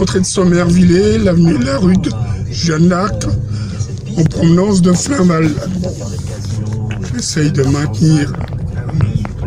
l'entrée de Sommervillers, la rue de Jeanne d'Arc, en provenance de Flainval. J'essaye de maintenir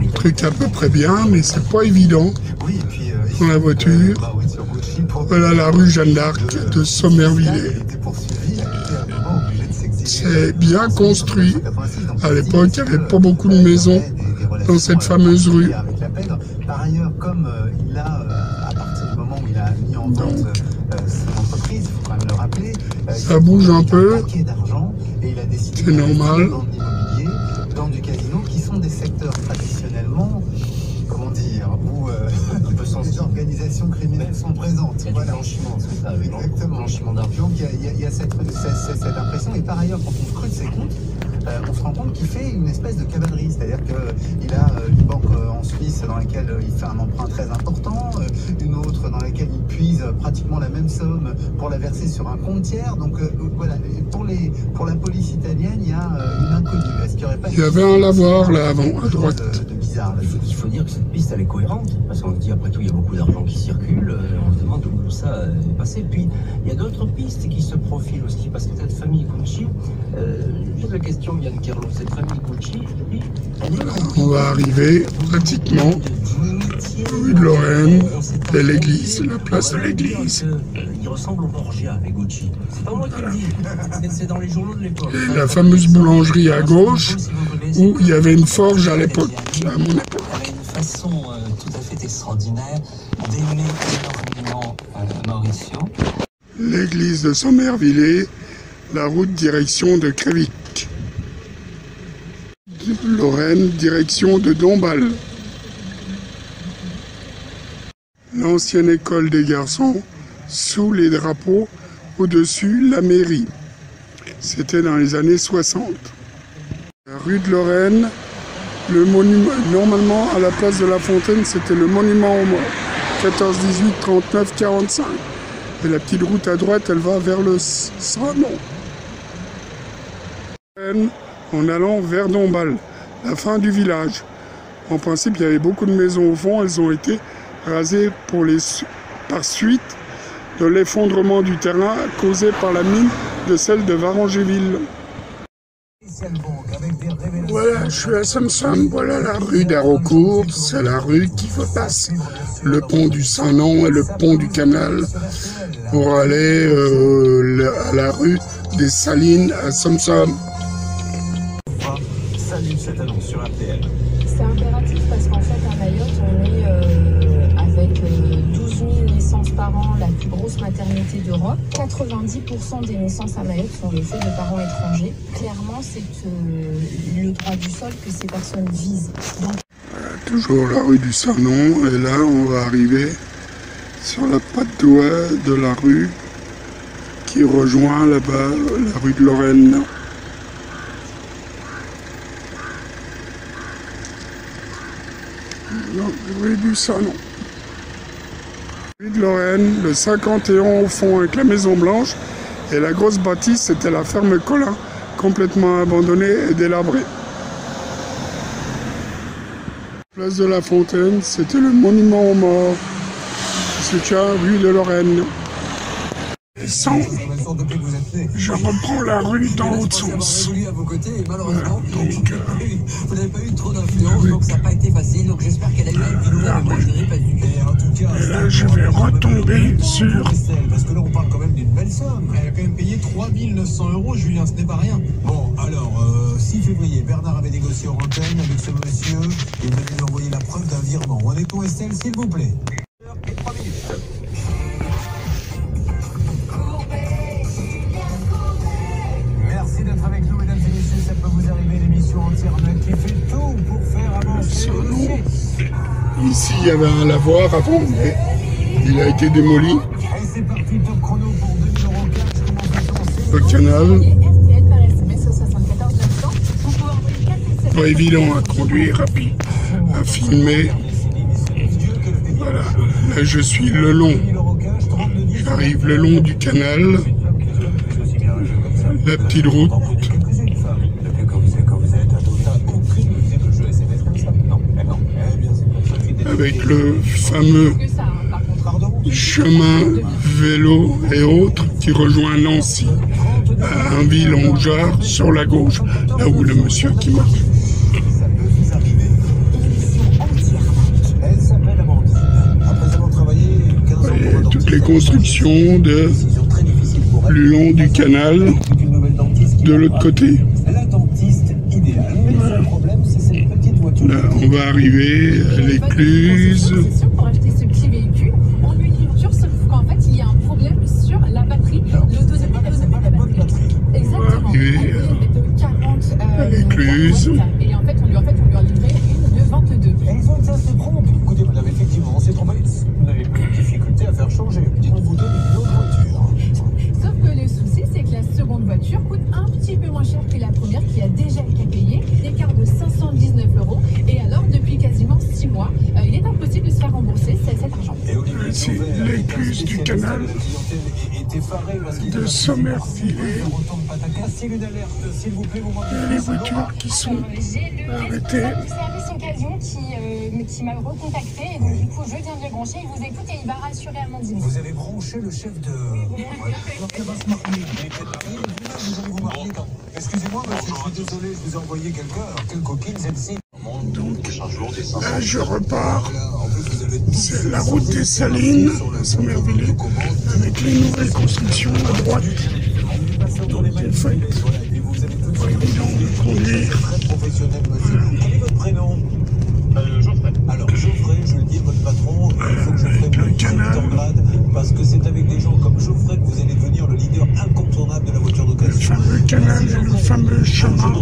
le truc à peu près bien, mais c'est pas évident dans la voiture. Voilà la rue Jeanne d'Arc de Sommervillers. C'est bien construit. À l'époque, il n'y avait pas beaucoup de maisons dans cette fameuse rue. Par ailleurs, comme il a, à partir du moment où il a mis en vente son entreprise, il faut quand même le rappeler, ça bouge un peu, c'est normal. Dans l'immobilier, dans du casino, qui sont des secteurs traditionnellement, comment dire, où les organisations criminelles sont présentes. Il y a du blanchiment, c'est ça, exactement. Blanchiment d'argent. Donc il y a cette impression, et par ailleurs, quand on scrute ses comptes, on se rend compte qu'il fait une espèce de cavalerie, c'est-à-dire qu'il a une banque en Suisse dans laquelle il fait un emprunt très important, une autre dans laquelle il puise pratiquement la même somme pour la verser sur un compte tiers. Donc voilà, pour la police italienne, il y a une inconnue. Est-ce qu'il y aurait pas... Il y avait un lavoir là avant, à droite. De bizarre, là. Il faut dire que cette piste, elle est cohérente, parce qu'on se dit, après tout, il y a beaucoup d'argent qui circule, on se demande où ça est passé. Puis, il y a d'autres pistes qui se profilent aussi, parce que cette famille Gucci, juste la question, Yann Kerlon, cette famille Gucci, elle est... On va arriver pratiquement rue de Lorraine et l'église, la place de l'église. Il ressemble au Borgia, les Gucci. C'est pas moi qui le dis, c'est dans les journaux de l'époque. La fameuse boulangerie à gauche, où il y avait une forge à l'époque, à mon époque. Elle a une façon tout à fait extraordinaire d'aimer énormément Mauricio. L'église de Sommervillers, la route direction de Crévic. Lorraine, direction de Dombasle. L'ancienne école des garçons, sous les drapeaux, au-dessus la mairie. C'était dans les années 60. La rue de Lorraine, le monument, normalement à la place de la Fontaine, c'était le monument aux morts. 14, 18, 39, 45. Et la petite route à droite, elle va vers le Sanon. En allant vers Dombasle, la fin du village. En principe, il y avait beaucoup de maisons au fond, elles ont été rasées par suite de l'effondrement du terrain causé par la mine de celle de Varangéville. Voilà, je suis à Samsam, voilà la rue d'Haraucourt, c'est la rue qui va passer le pont du Saint-Nom et le pont du Canal pour aller à la rue des Salines à Samsam. Salut cette annonce sur RTL. C'est impératif parce qu'en fait à Mayotte on est avec 12 000 naissances par an, la plus grosse maternité d'Europe. 90% des naissances à Mayotte sont le fait de parents étrangers. Clairement c'est le droit du sol que ces personnes visent. Donc... Toujours la rue du Saint-Nom et là on va arriver sur la patte d'oie de la rue qui rejoint là-bas la rue de Lorraine. Rue du Sanon. Rue de Lorraine, le 51 au fond avec la Maison Blanche et la grosse bâtisse, c'était la ferme Colin, complètement abandonnée et délabrée. Place de la Fontaine, c'était le monument aux morts. C'est rue de Lorraine. Je reprends la rue dans l'autre sens. Voilà, donc, vous n'avez pas eu trop d'influence, donc ça n'a pas été facile. Donc j'espère qu'elle a eu un vidéo. Moi, je n'ai pas dû. Et là, je vais retomber sur... Parce que là, on parle quand même d'une belle somme. Elle a quand même payé 3 900 €, Julien, ce n'est pas rien. Bon, alors, 6 février, Bernard avait négocié en antenne avec ce monsieur. Il devait lui envoyer la preuve d'un virement. On est pour Estelle, s'il vous plaît. Et 3 minutes. Merci d'être avec nous, mesdames et messieurs. Ça peut vous arriver, l'émission entièrement qui fait tout pour faire avancer le dossier. Ici, il y avait un lavoir avant, mais il a été démoli. Et c'est parti, top chrono pour 2000 € cash. Le canal. Pas évident à conduire, à filmer. Voilà, là je suis le long. J'arrive le long du canal. La petite route. Avec le fameux chemin, vélo et autres qui rejoint Nancy, à un Villongeard sur la gauche, là où le monsieur qui marche. Ça peut vous arriver. Elle s'appelle Amandine. Après avoir travaillé 15 ans pour un dentiste, Toutes les constructions de décision très difficile pour elle. le long du canal, Une nouvelle dentiste qui de l'autre côté. la dentiste idéale. Mais le problème, c'est cette petite voiture. Là, on va arriver à l'écluse. Pour acheter ce petit véhicule, on lui livre, sauf qu'en fait, il y a un problème sur la batterie. L'autonomie C'est pas la bonne batterie. Exactement. Arrivé De 40 à l'écluse. Et en fait, on lui a livré une de 22. Elle veut que ça se trompe. Écoutez, madame, effectivement, on s'est trompé. Vous n'avez plus de difficulté à faire changer. On vous donne une autre voiture. Sauf que le souci, c'est que la seconde voiture coûte un petit peu moins cher que la première qui a déjà été payée, d'écart de 519 €. Et alors, depuis quasiment 6 mois, il est impossible de se faire rembourser cet argent. Et Olivier C'est Sauvert, l'écluse du canal la clientèle est effarée parce qu'il de Sommerville. retourne Patacas. S'il y a une alerte, s'il vous plaît, vous m'en Il y a les voitures qui sont J'ai le arrêtées. responsable du service occasion qui m'a recontacté et donc du coup je viens de le brancher, il vous écoute et il va rassurer Amandine. Vous avez branché le chef de... Alors qu'elle va se marier. Mais vous allez vous marier quand... Excusez-moi, monsieur, je suis désolé, je vous ai envoyé quelqu'un. Alors, quelle coquine, celle-ci. Donc là, je repars. En plus, vous avez C'est la route des Salines, à Sommerville, avec les nouvelles constructions à droite. C'est fait. Et vous avez tout Pas évident de conduire. très professionnel, monsieur. Quel est votre prénom? Geoffrey. Alors, Geoffrey, je le dis à votre patron, il faut que Geoffrey Le monte canal. en grade, parce que c'est avec des gens comme Geoffrey que vous allez devenir le leader incontournable de la voiture Le d'occasion. fameux canal et le fameux chemin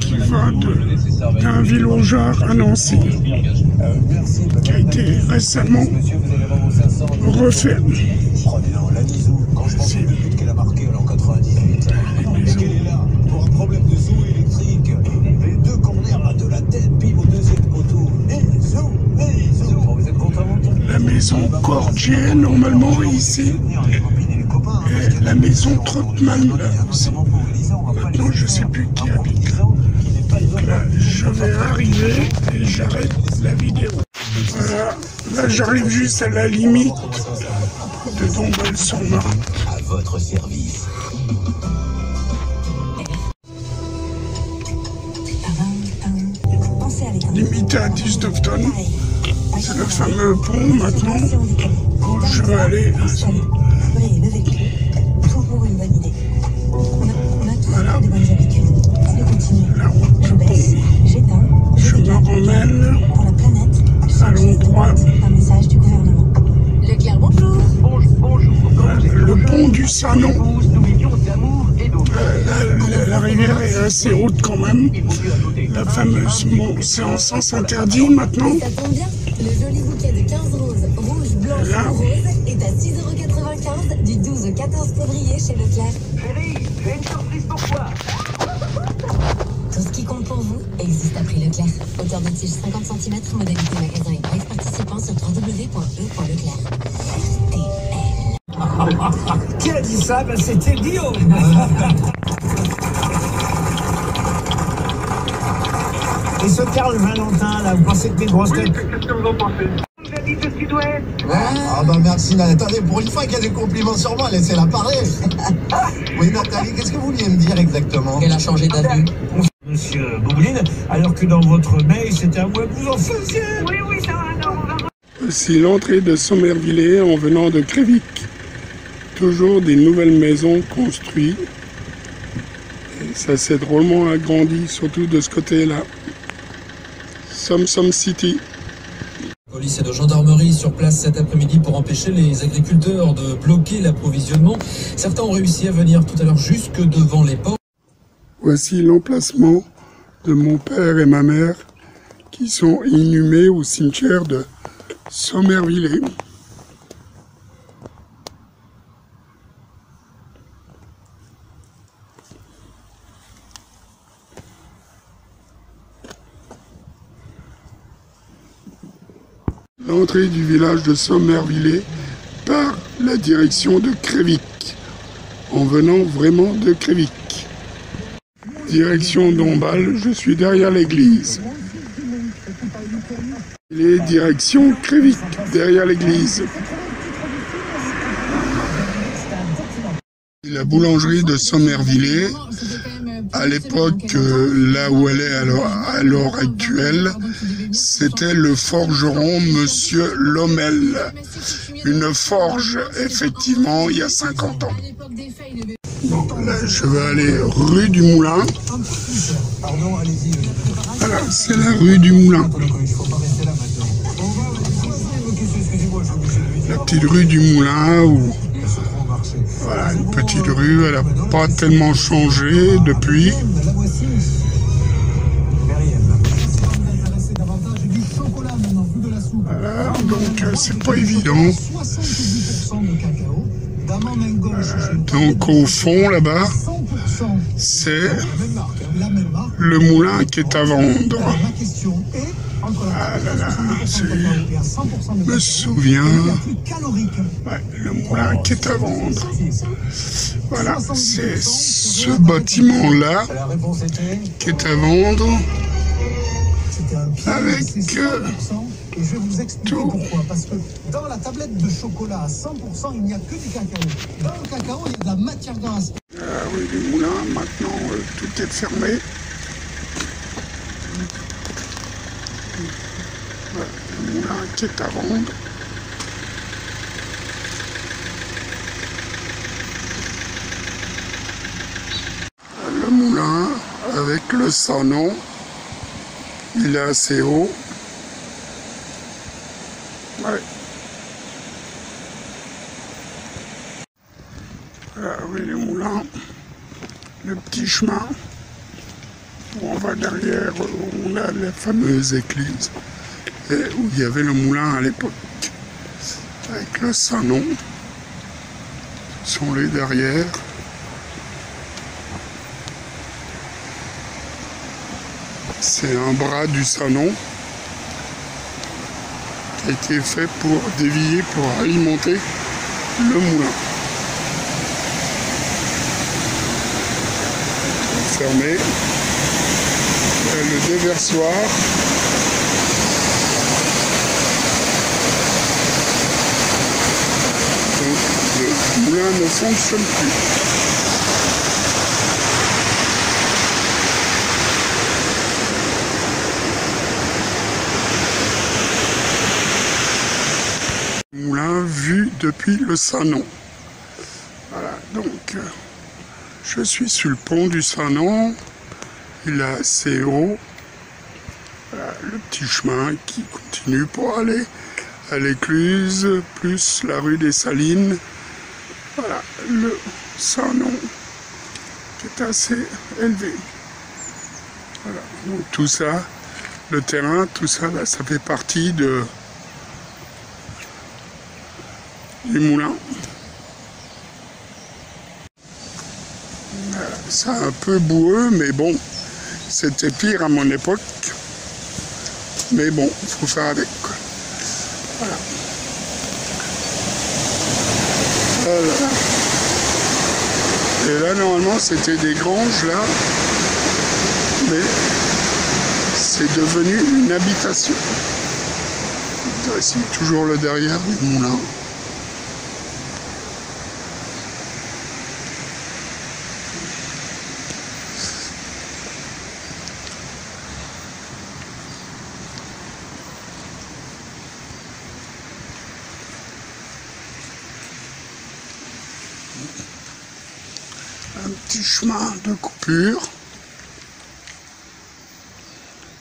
qui va d'un Villongeard à Nancy, Merci, qui a été récemment monsieur, vous allez avoir vos 500. refait. Prenez-en la Nizou, quand je pense au but qu'elle a marqué en 98. Et qu'elle est là, pour un problème de zoo électrique. Les deux corners de la tête, pile au deuxième poteau. Et zou. Bon, vous êtes content? La maison Cordier, normalement, ici. Et la maison Trottmann, là aussi. Maintenant, je ne sais plus qui habite là. Donc là, je vais arriver et j'arrête la vidéo. Voilà, là j'arrive juste à la limite de Dombasle-sur-Marne. À votre service. Limite à 19 tonnes. C'est le fameux pont maintenant où je vais aller. Voilà, la route de pont. Je me ramène à l'endroit. Leclerc, bonjour. Le pont du Sanon. La rivière est assez haute quand même. La fameuse c'est en sens interdit maintenant. Ça tombe bien, le joli bouquet de 15 roses, rouge, blanche Là. ou rose, est à 6,95 € du 12 au 14 février chez Leclerc. Chérie, j'ai une surprise pour toi. Tout ce qui compte pour vous existe à prix Leclerc. Hauteur de tige 50 cm, modalité magasin et price participant sur www.e.leclerc. RTL. Qui a dit ça? Ben, c'était Guillaume. Et ce Karl Valentin, là, vous pensez que des grosses têtes? Qu'est-ce que vous en pensez? J'habite au sud-ouest. Ah bah merci, attendez, pour une fois qu'il y a des compliments sur moi, laissez-la parler. Oui, Nathalie, qu'est-ce que vous vouliez me dire exactement? Elle a changé d'avis. Monsieur Boublin, alors que dans votre mail, c'était à moi que vous en faisiez. Oui, ça va, non, on va. Voici l'entrée de Sommerville en venant de Crévic. Toujours des nouvelles maisons construites. Et ça s'est drôlement agrandi, surtout de ce côté-là. Som City. Police et de gendarmerie sur place cet après-midi pour empêcher les agriculteurs de bloquer l'approvisionnement. Certains ont réussi à venir tout à l'heure jusque devant les portes. Voici l'emplacement de mon père et ma mère qui sont inhumés au cimetière de Sommerville. L'entrée du village de Sommerville par la direction de Crévic, en venant vraiment de Crévic. Direction Dombasle, je suis derrière l'église. Les directions Crévic derrière l'église. La boulangerie de Sommervillers, à l'époque, là où elle est à l'heure actuelle, c'était le forgeron Monsieur Lommel. Une forge, effectivement, il y a 50 ans. Bon, là, je vais aller rue du Moulin. Voilà, c'est la rue du Moulin. La petite rue du Moulin où... Voilà, une petite rue, elle n'a pas tellement changé depuis. Voilà, donc c'est pas évident. Donc au fond là-bas, c'est le moulin qui est à vendre. Ah là là, je me souviens. Ouais, le moulin qui est à vendre. Voilà, c'est ce bâtiment-là qui est à vendre. Avec et je vais vous expliquer pourquoi. Parce que dans la tablette de chocolat à 100%, il n'y a que du cacao. Dans le cacao, il y a de la matière grasse. Oui, les moulins, maintenant, tout est fermé. Voilà, le moulin qui est à vendre. Le moulin avec le sanon, il est assez haut. Ouais. Là, oui, les moulins, le petit chemin où on va derrière, où on a la fameuse église, et où il y avait le moulin à l'époque, avec le sanon, sont les derrière. C'est un bras du sanon qui a été fait pour dévier, pour alimenter le moulin. Fermé. Le déversoir. Donc le moulin ne fonctionne plus. Moulin vu depuis le Sanon. Voilà, donc je suis sur le pont du Sanon. Il est assez haut. Voilà, le petit chemin qui continue pour aller à l'écluse, plus la rue des Salines. Voilà, le Sanon qui est assez élevé. Voilà, donc tout ça, le terrain, tout ça, là, ça fait partie du moulin. Voilà, c'est un peu boueux, mais bon, c'était pire à mon époque. Mais bon, il faut faire avec, quoi. Voilà. Voilà. Et là, normalement, c'était des granges, là. Mais c'est devenu une habitation. Ici, toujours le derrière du moulin. Un petit chemin de coupure.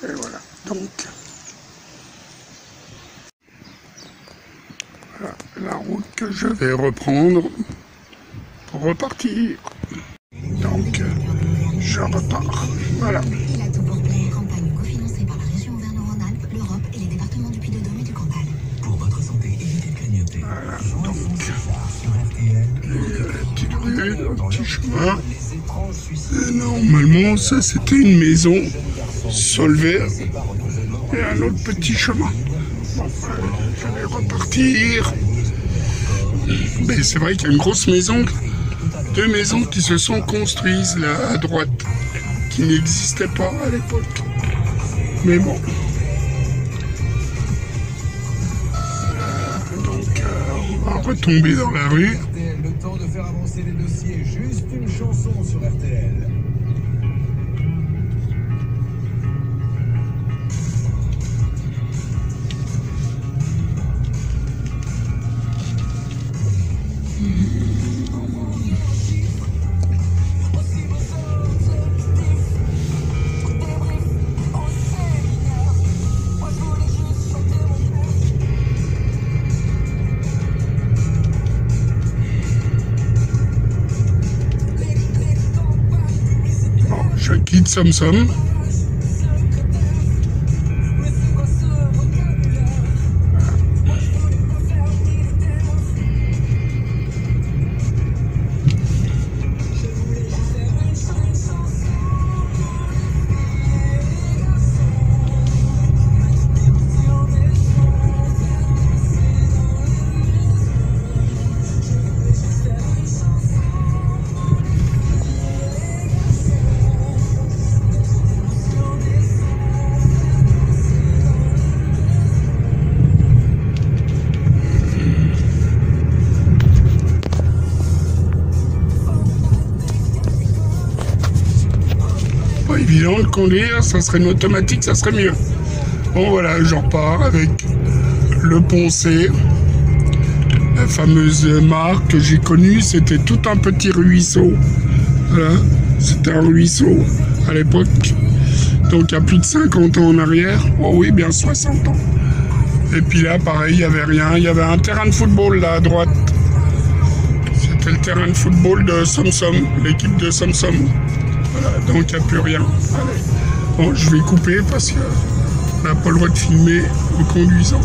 Et voilà, donc voilà la route que je vais reprendre pour repartir. Donc je repars. Voilà. Il a tout pour plaire. Campagne cofinancée par la région Auvergne-Rhône-Alpes, l'Europe et les départements du Puy-de-Dôme et du Cantal. Pour votre santé, évitez de clignoter. Voilà, donc la petite rue, le petit chemin. Et normalement, ça c'était une maison Solvay et un autre petit chemin. Bon, je vais repartir. Mais c'est vrai qu'il y a une grosse maison, deux maisons qui se sont construites là à droite, qui n'existaient pas à l'époque. Mais bon. retomber dans la rue. RTL, le temps de faire avancer les dossiers. Juste une chanson sur RTL. Je quitte Somme Somme. Pas évident de conduire, ça serait une automatique, ça serait mieux. Bon voilà, je repars avec le Poncé, la fameuse mare que j'ai connue, c'était tout un petit ruisseau. Voilà, c'était un ruisseau à l'époque. Donc il y a plus de 50 ans en arrière, oh oui, bien 60 ans. Et puis là, pareil, il n'y avait rien, il y avait un terrain de football là à droite. C'était le terrain de football de Somme Somme, l'équipe de Somme Somme. Voilà, donc il n'y a plus rien. Allez. Bon, je vais couper parce qu'on n'a pas le droit de filmer en conduisant.